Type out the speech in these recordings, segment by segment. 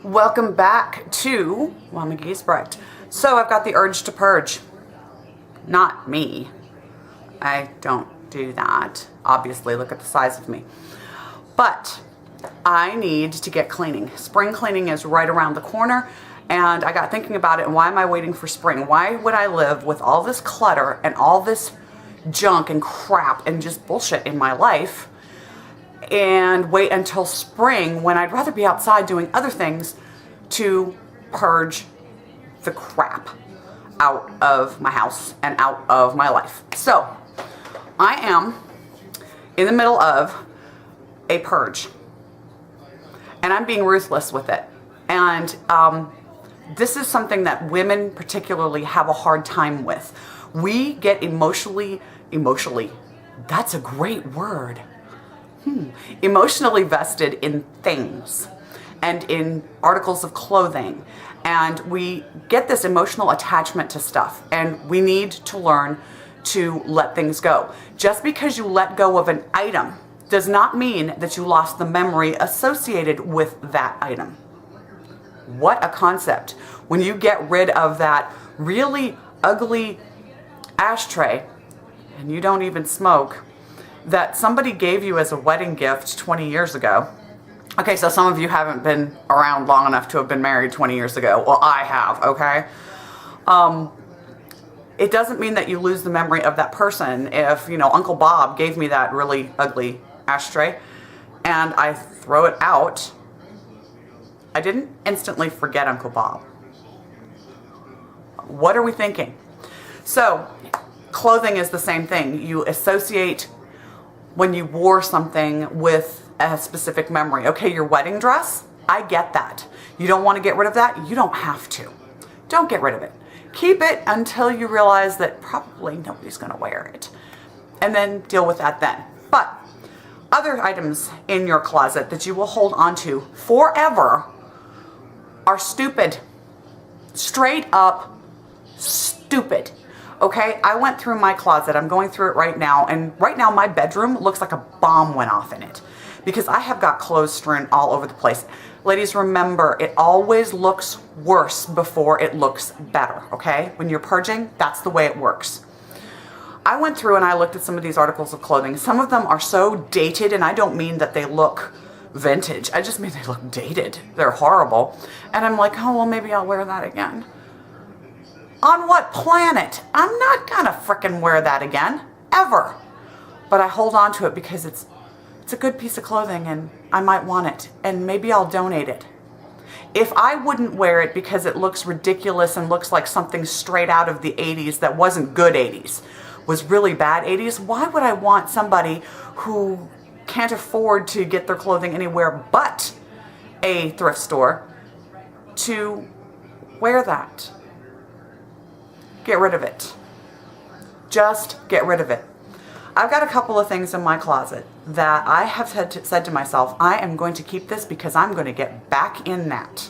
Welcome back to McGee's Bright. So I've got the urge to purge. Not me. I don't do that. Obviously, look at the size of me. But I need to get cleaning. Spring cleaning is right around the corner, and I got thinking about it, and why am I waiting for spring? Why would I live with all this clutter and all this junk and crap and just bullshit in my life and wait until spring when I'd rather be outside doing other things to purge the crap out of my house and out of my life. So I am in the middle of a purge, and I'm being ruthless with it. And this is something that women particularly have a hard time with. We get emotionally, that's a great word. Emotionally vested in things and in articles of clothing. And we get this emotional attachment to stuff, and we need to learn to let things go. Just because you let go of an item does not mean that you lost the memory associated with that item. What a concept. When you get rid of that really ugly ashtray, and you don't even smoke, that somebody gave you as a wedding gift 20 years ago. Okay, so some of you haven't been around long enough to have been married 20 years ago. Well, I have, okay? It doesn't mean that you lose the memory of that person. If, Uncle Bob gave me that really ugly ashtray and I throw it out, I didn't instantly forget Uncle Bob. What are we thinking? So, clothing is the same thing. You associate when you wore something with a specific memory. Okay, your wedding dress, I get that. You don't want to get rid of that? You don't have to. Don't get rid of it. Keep it until you realize that probably nobody's going to wear it. And then deal with that then. But other items in your closet that you will hold on to forever are stupid. Straight up stupid. Okay, I went through my closet. I'm going through it right now. And right now my bedroom looks like a bomb went off in it because I have got clothes strewn all over the place. Ladies, remember, it always looks worse before it looks better, okay? When you're purging, that's the way it works. I went through and I looked at some of these articles of clothing. Some of them are so dated, and I don't mean that they look vintage. I just mean they look dated. They're horrible. And I'm like, oh, well, maybe I'll wear that again. On what planet? I'm not gonna frickin' wear that again, ever. But I hold on to it because it's a good piece of clothing and I might want it, and maybe I'll donate it. If I wouldn't wear it because it looks ridiculous and looks like something straight out of the 80s that wasn't good 80s, was really bad 80s, why would I want somebody who can't afford to get their clothing anywhere but a thrift store to wear that? Get rid of it. Just get rid of it. I've got a couple of things in my closet that I have said to myself, I am going to keep this because I'm going to get back in that.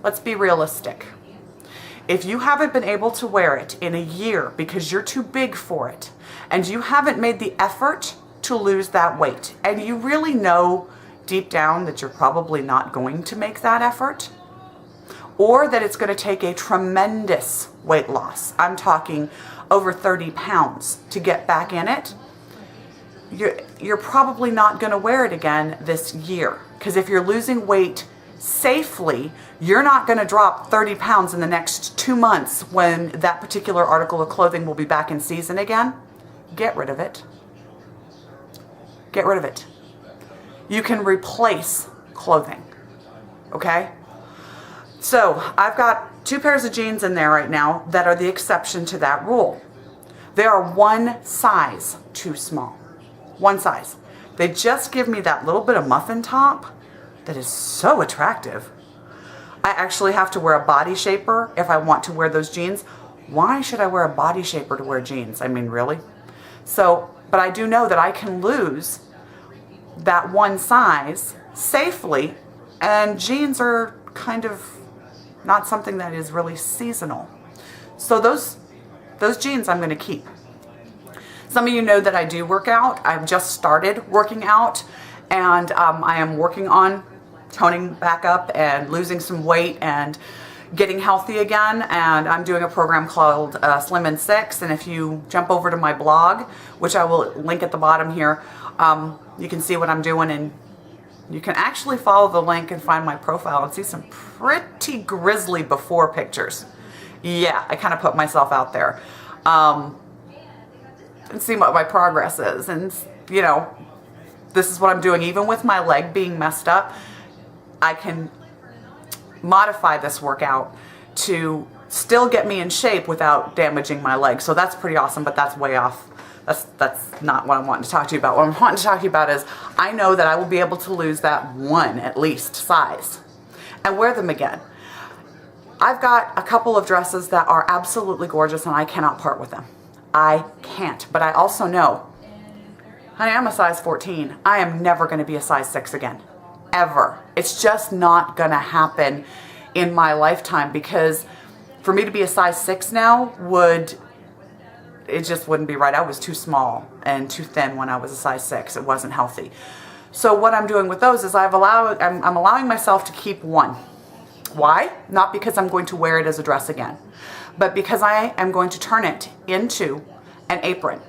Let's be realistic. If you haven't been able to wear it in a year because you're too big for it, and you haven't made the effort to lose that weight, and you really know deep down that you're probably not going to make that effort, or that it's going to take a tremendous weight loss, I'm talking over 30 pounds, to get back in it, you're probably not going to wear it again this year. Because if you're losing weight safely, you're not going to drop 30 pounds in the next 2 months when that particular article of clothing will be back in season again. Get rid of it. Get rid of it. You can replace clothing. Okay? So I've got 2 pairs of jeans in there right now that are the exception to that rule. They are one size too small. One size. They just give me that little bit of muffin top that is so attractive. I actually have to wear a body shaper if I want to wear those jeans. Why should I wear a body shaper to wear jeans? I mean, really? So, but I do know that I can lose that one size safely, and jeans are kind of not something that is really seasonal. So those jeans I'm going to keep. Some of you know that I do work out. I've just started working out, and I am working on toning back up and losing some weight and getting healthy again. And I'm doing a program called Slim in 6. And if you jump over to my blog, which I will link at the bottom here, you can see what I'm doing, and you can actually follow the link and find my profile and see some pretty grisly before pictures. Yeah, I kind of put myself out there. And see what my progress is. And, you know, this is what I'm doing. Even with my leg being messed up, I can modify this workout to still get me in shape without damaging my leg. So that's pretty awesome, but that's way off. That's not what I'm wanting to talk to you about. What I'm wanting to talk to you about is I know that I will be able to lose that one, at least, size and wear them again. I've got a couple of dresses that are absolutely gorgeous and I cannot part with them. I can't. But I also know, honey, I'm a size 14. I am never going to be a size 6 again. Ever. It's just not going to happen in my lifetime, because for me to be a size 6 now it just wouldn't be right. I was too small and too thin when I was a size 6. It wasn't healthy. So what I'm doing with those is I'm allowing myself to keep one. Why? Not because I'm going to wear it as a dress again, but because I am going to turn it into an apron.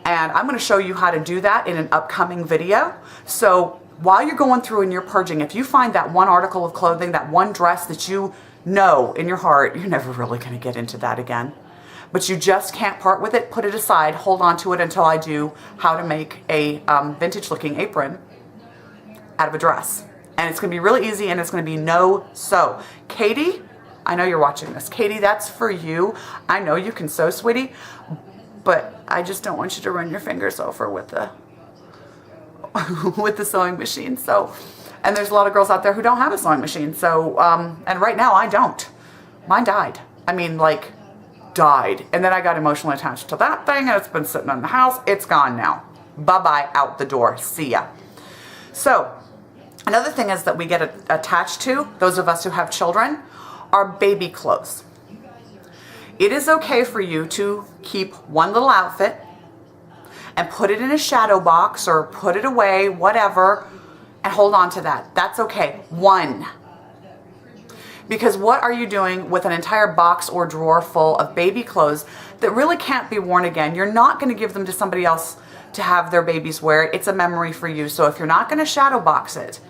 And I'm going to show you how to do that in an upcoming video. So while you're going through and you're purging, if you find that one article of clothing, that one dress that you know in your heart, you're never really going to get into that again, but you just can't part with it, put it aside, hold on to it until I do how to make a vintage looking apron out of a dress. And it's going to be really easy, and it's going to be no sew. Katie, I know you're watching this. Katie, that's for you. I know you can sew, sweetie, but I just don't want you to run your fingers over with the with the sewing machine. So, and there's a lot of girls out there who don't have a sewing machine. So, and right now I don't. Mine died. I mean, like, died. And then I got emotionally attached to that thing, and it's been sitting in the house. It's gone now. Bye-bye, out the door. See ya. So, another thing is that we get attached to, those of us who have children, are baby clothes. It is okay for you to keep one little outfit and put it in a shadow box or put it away, whatever, and hold on to that. That's okay. One. Because what are you doing with an entire box or drawer full of baby clothes that really can't be worn again? You're not going to give them to somebody else to have their babies wear. It's a memory for you. So if you're not going to shadow box it,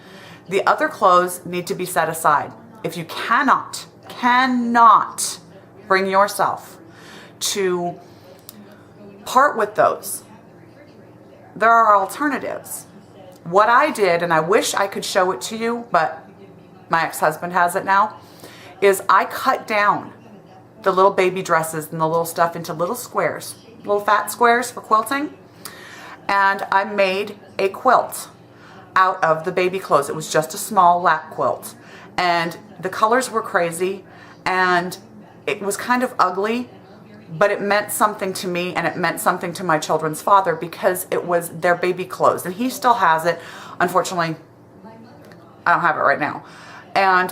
the other clothes need to be set aside. If you cannot bring yourself to part with those, there are alternatives. What I did, and I wish I could show it to you, but my ex-husband has it now, is I cut down the little baby dresses and the little stuff into little squares, little fat squares for quilting, and I made a quilt out of the baby clothes. It was just a small lap quilt, and the colors were crazy, and it was kind of ugly, but it meant something to me, and it meant something to my children's father, because it was their baby clothes, and he still has it. Unfortunately, I don't have it right now. And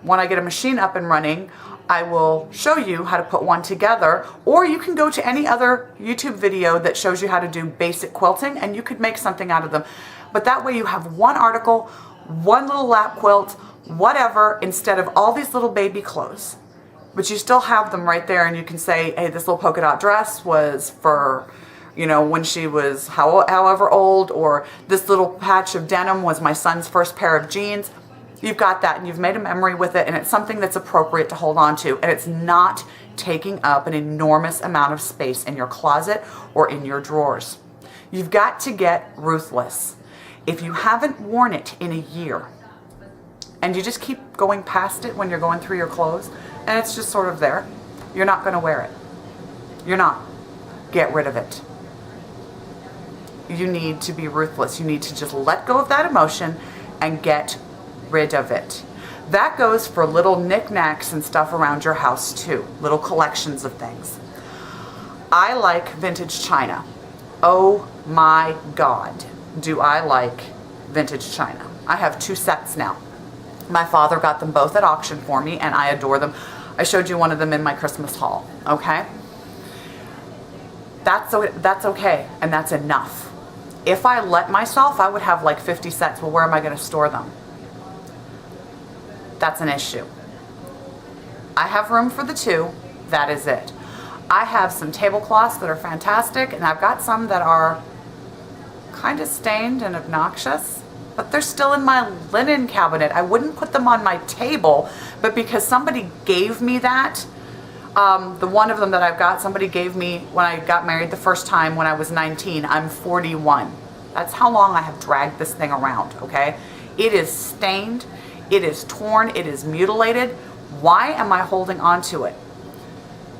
when I get a machine up and running, I will show you how to put one together, or you can go to any other YouTube video that shows you how to do basic quilting, and you could make something out of them. But that way you have one article, one little lap quilt, whatever, instead of all these little baby clothes. But you still have them right there, and you can say, hey, this little polka dot dress was for, you know, when she was however old, or this little patch of denim was my son's first pair of jeans. You've got that, and you've made a memory with it, and it's something that's appropriate to hold on to, and it's not taking up an enormous amount of space in your closet or in your drawers. You've got to get ruthless. If you haven't worn it in a year, and you just keep going past it when you're going through your clothes, and it's just sort of there, you're not going to wear it. You're not. Get rid of it. You need to be ruthless. You need to just let go of that emotion and get rid of it. That goes for little knickknacks and stuff around your house too. Little collections of things. I like vintage china. Oh my God, do I like vintage china. I have 2 sets now. My father got them both at auction for me, and I adore them. I showed you one of them in my Christmas haul, okay? That's okay, and that's enough. If I let myself, I would have like 50 sets. Well, where am I going to store them? that's an issue. I have room for the two. That is it. I have some tablecloths that are fantastic, and I've got some that are kind of stained and obnoxious, but they're still in my linen cabinet. I wouldn't put them on my table, but because somebody gave me that, the one of them that I've got, somebody gave me when I got married the first time when I was 19. I'm 41. That's how long I have dragged this thing around, okay? It is stained, it is torn, it is mutilated. Why am I holding on to it?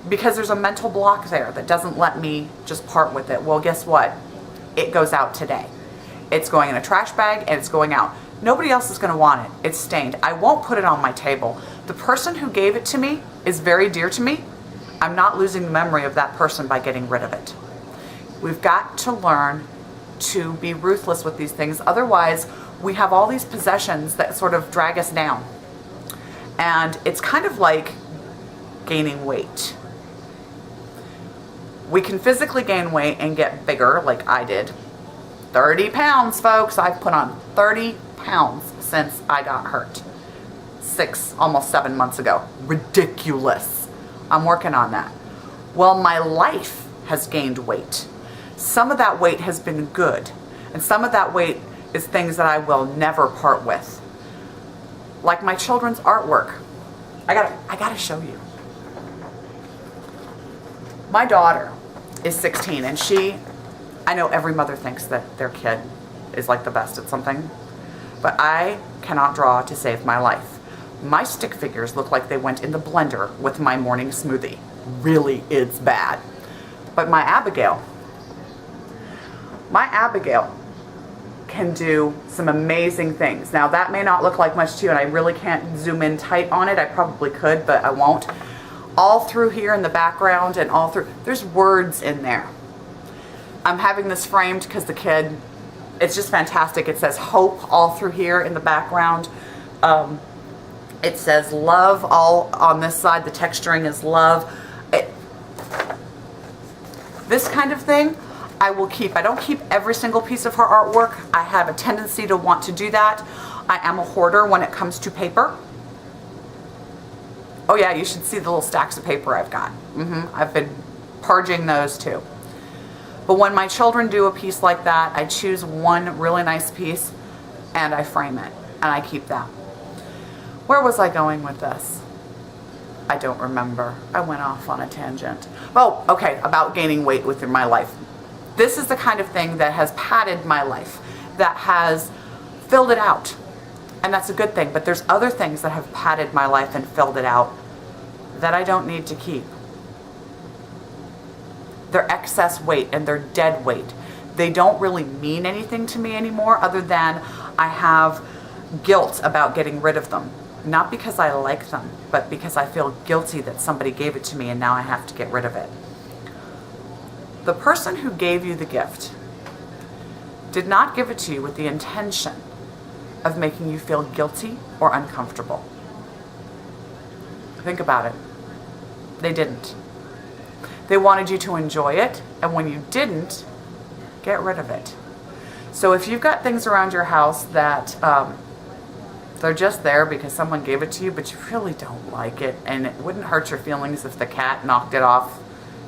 Because there's a mental block there that doesn't let me just part with it. Well, guess what? It goes out today. It's going in a trash bag and it's going out. Nobody else is going to want it. It's stained. I won't put it on my table. The person who gave it to me is very dear to me. I'm not losing the memory of that person by getting rid of it. We've got to learn to be ruthless with these things. Otherwise, we have all these possessions that sort of drag us down. And it's kind of like gaining weight. We can physically gain weight and get bigger like I did. 30 pounds, folks. I've put on 30 pounds since I got hurt. Almost 7 months ago. Ridiculous. I'm working on that. Well, my life has gained weight. Some of that weight has been good, and some of that weight is things that I will never part with. Like my children's artwork. I gotta show you. My daughter is 16, and I know every mother thinks that their kid is like the best at something, but I cannot draw to save my life. My stick figures look like they went in the blender with my morning smoothie. Really, it's bad. But my Abigail can do some amazing things. Now, that may not look like much to you, and I really can't zoom in tight on it. I probably could, but I won't. All through here in the background and all through, there's words in there. I'm having this framed because the kid, it's just fantastic. It says hope all through here in the background. It says love all on this side. The texturing is love. This kind of thing I will keep. I don't keep every single piece of her artwork. I have a tendency to want to do that. I am a hoarder when it comes to paper. Oh yeah, you should see the little stacks of paper I've got. I've been purging those too. But when my children do a piece like that, I choose one really nice piece and I frame it and I keep that. Where was I going with this? I don't remember. I went off on a tangent. Oh, okay, about gaining weight within my life. This is the kind of thing that has padded my life, that has filled it out. And that's a good thing, but there's other things that have padded my life and filled it out that I don't need to keep. They're excess weight and they're dead weight. They don't really mean anything to me anymore other than I have guilt about getting rid of them. Not because I like them, but because I feel guilty that somebody gave it to me and now I have to get rid of it. The person who gave you the gift did not give it to you with the intention of making you feel guilty or uncomfortable. Think about it. They didn't. They wanted you to enjoy it, and when you didn't, get rid of it. So if you've got things around your house that they're just there because someone gave it to you, but you really don't like it, and it wouldn't hurt your feelings if the cat knocked it off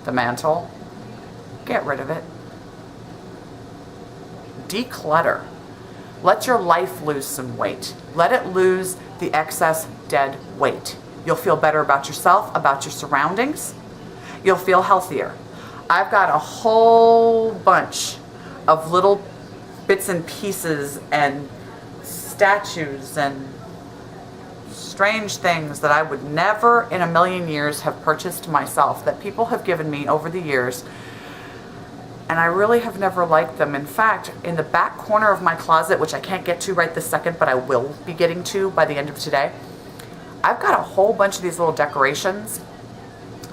the mantle, get rid of it. Declutter. Let your life lose some weight. Let it lose the excess dead weight. You'll feel better about yourself, about your surroundings. You'll feel healthier. I've got a whole bunch of little bits and pieces and statues and strange things that I would never in a million years have purchased myself, that people have given me over the years, and I really have never liked them. In fact, in the back corner of my closet, which I can't get to right this second, but I will be getting to by the end of today, I've got a whole bunch of these little decorations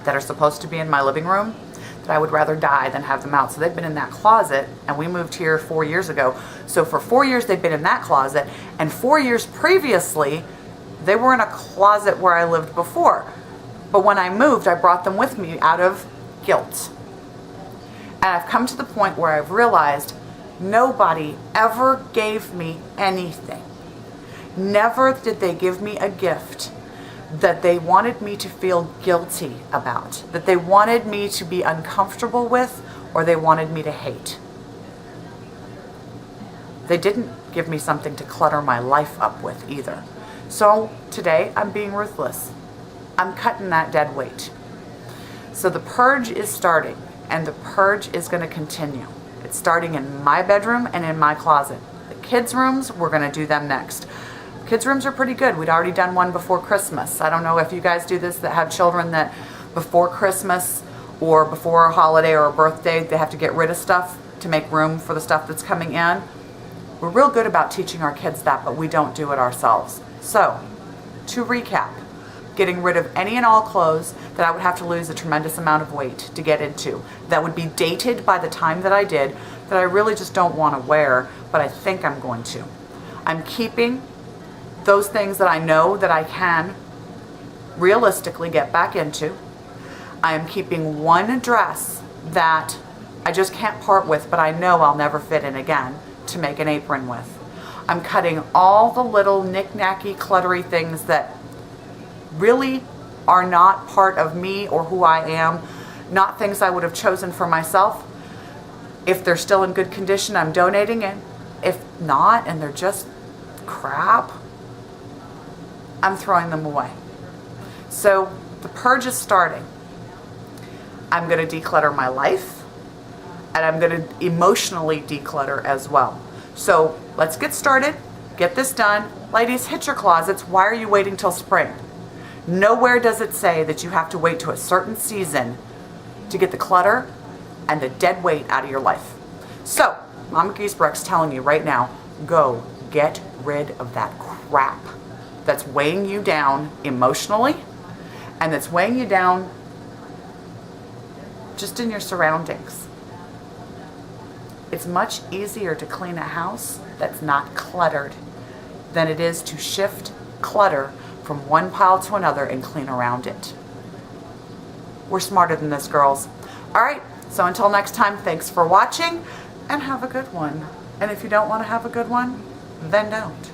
that are supposed to be in my living room that I would rather die than have them out. So they've been in that closet, and we moved here 4 years ago. So for 4 years they've been in that closet, and 4 years previously they were in a closet where I lived before. But when I moved, I brought them with me out of guilt. And I've come to the point where I've realized nobody ever gave me anything. Never did they give me a gift that they wanted me to feel guilty about, that they wanted me to be uncomfortable with, or they wanted me to hate. They didn't give me something to clutter my life up with either. So today I'm being ruthless. I'm cutting that dead weight. So the purge is starting, and the purge is going to continue. It's starting in my bedroom and in my closet. The kids' rooms, we're going to do them next. Kids' rooms are pretty good. We'd already done one before Christmas. I don't know if you guys do this that have children that before Christmas or before a holiday or a birthday, they have to get rid of stuff to make room for the stuff that's coming in. We're real good about teaching our kids that, but we don't do it ourselves. So, to recap, getting rid of any and all clothes that I would have to lose a tremendous amount of weight to get into, that would be dated by the time that I did, that I really just don't want to wear, but I think I'm going to. I'm keeping those things that I know that I can realistically get back into. I am keeping one dress that I just can't part with, but I know I'll never fit in again to make an apron with. I'm cutting all the little knick-knacky, cluttery things that really are not part of me or who I am, not things I would have chosen for myself. If they're still in good condition, I'm donating it. If not, and they're just crap, I'm throwing them away. So the purge is starting. I'm going to declutter my life, and I'm going to emotionally declutter as well. So let's get started, get this done. Ladies, hit your closets. Why are you waiting till spring? Nowhere does it say that you have to wait to a certain season to get the clutter and the dead weight out of your life. So, Mama Giesbrecht's telling you right now, go get rid of that crap that's weighing you down emotionally and that's weighing you down just in your surroundings. It's much easier to clean a house that's not cluttered than it is to shift clutter from one pile to another and clean around it. We're smarter than this, girls. All right, so until next time, thanks for watching and have a good one. And if you don't want to have a good one, then don't.